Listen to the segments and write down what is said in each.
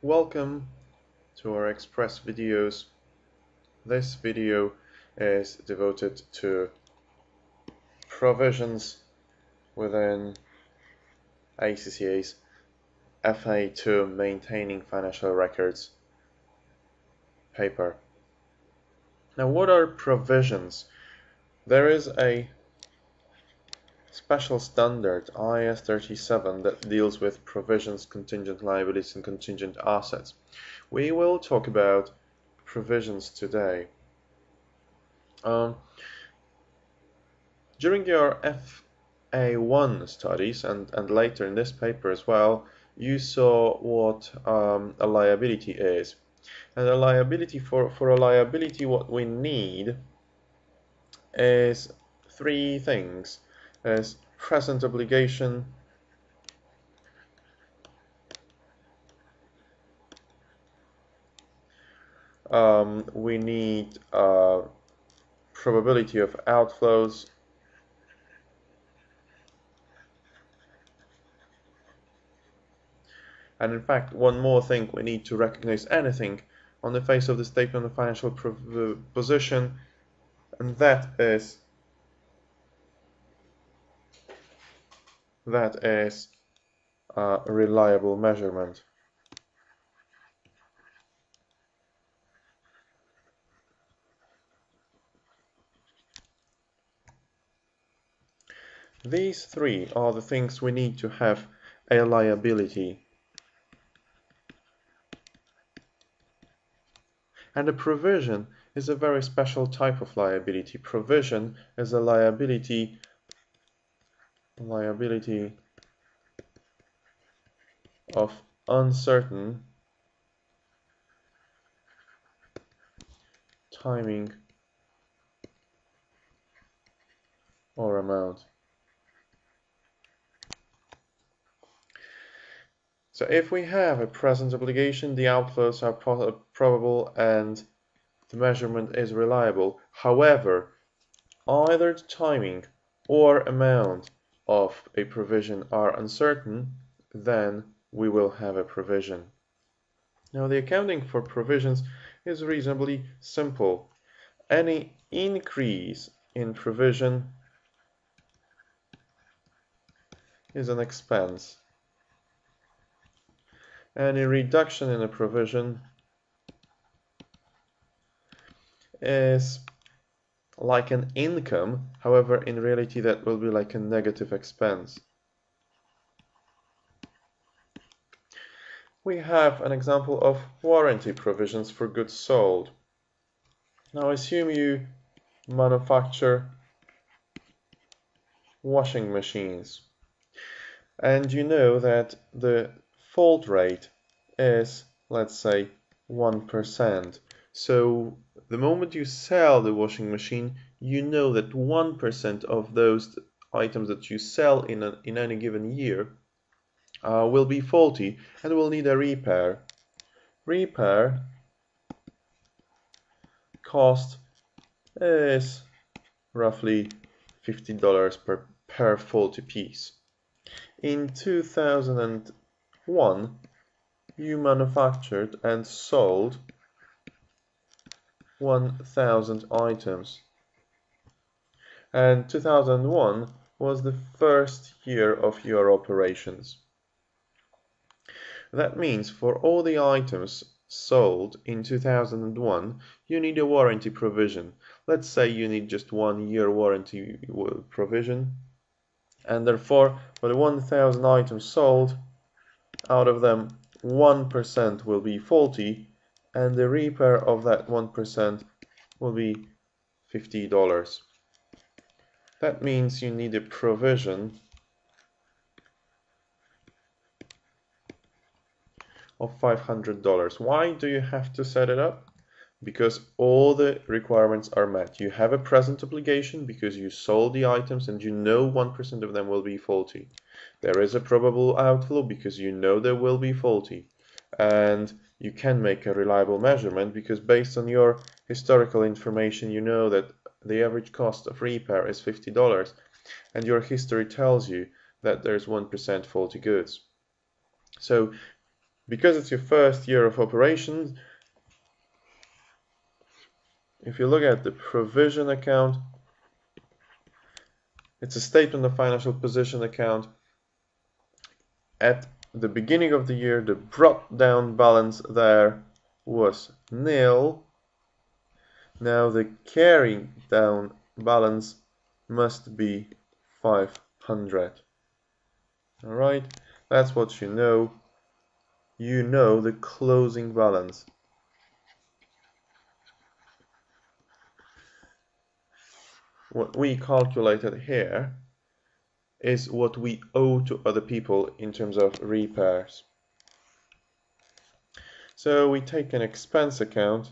Welcome to our Express videos. This video is devoted to provisions within ACCA's FA2 Maintaining Financial Records paper. Now, what are provisions? There is a special standard, IS 37, that deals with provisions, contingent liabilities, and contingent assets. We will talk about provisions today. During your FA1 studies and later in this paper as well, you saw what a liability is. And a liability, for a liability, what we need is three things. Is present obligation, we need probability of outflows, and in fact one more thing, we need to recognize anything on the face of the statement of financial position, and that is a reliable measurement. These three are the things we need to have a liability. And a provision is a very special type of liability. Provision is a liability of uncertain timing or amount. So if we have a present obligation, the outflows are probable and the measurement is reliable. However, either the timing or amount of a provision are uncertain, then we will have a provision. Now, the accounting for provisions is reasonably simple. Any increase in provision is an expense. Any reduction in a provision is like an income, however, in reality that will be like a negative expense. We have an example of warranty provisions for goods sold. Now assume you manufacture washing machines, and you know that the fault rate is, let's say, 1%. So the moment you sell the washing machine, you know that 1% of those items that you sell in any given year will be faulty and will need a repair. Repair cost is roughly $50 per faulty piece. In 2001, you manufactured and sold 1,000 items, and 2001 was the first year of your operations. That means for all the items sold in 2001, you need a warranty provision. Let's say you need just 1 year warranty provision, and therefore for the 1,000 items sold, out of them 1% will be faulty, and the repair of that 1% will be $50. That means you need a provision of $500. Why do you have to set it up? Because all the requirements are met. You have a present obligation because you sold the items and you know 1% of them will be faulty. There is a probable outflow because you know they will be faulty. And you can make a reliable measurement because based on your historical information, you know that the average cost of repair is $50, and your history tells you that there's 1% faulty goods. So Because it's your first year of operations, if you look at the provision account, it's a statement of financial position account. At the beginning of the year, the brought down balance there was nil. Now the carrying down balance must be 500. Alright, that's what you know. You know the closing balance. What we calculated here is what we owe to other people in terms of repairs. So we take an expense account,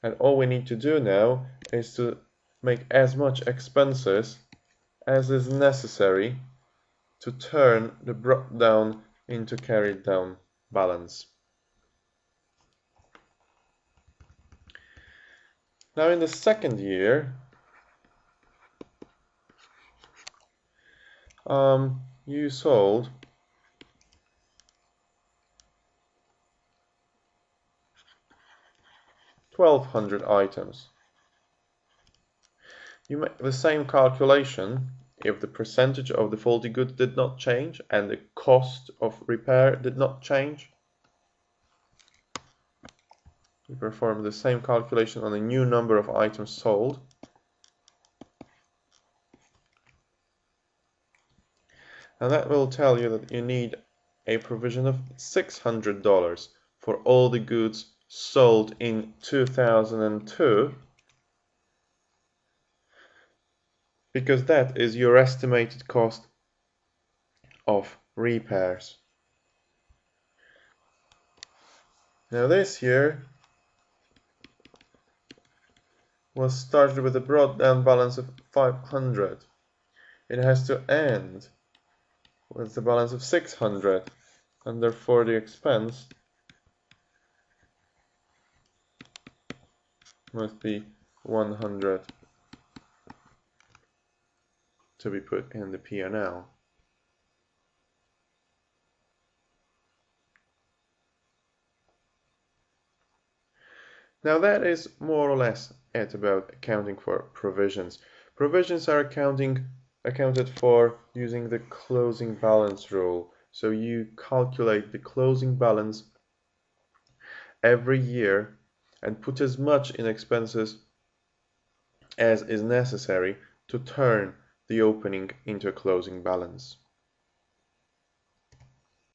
and all we need to do now is to make as much expenses as is necessary to turn the brought down into carried down balance. Now in the second year, you sold 1,200 items. You make the same calculation if the percentage of the faulty goods did not change and the cost of repair did not change. You perform the same calculation on a new number of items sold. And that will tell you that you need a provision of $600 for all the goods sold in 2002, because that is your estimated cost of repairs. Now this year was started with a brought down balance of 500. It has to end with the balance of 600, and therefore the expense must be 100 to be put in the P&L. Now that is more or less it about accounting for provisions. Provisions are accounted for using the closing balance rule. So you calculate the closing balance every year and put as much in expenses as is necessary to turn the opening into a closing balance.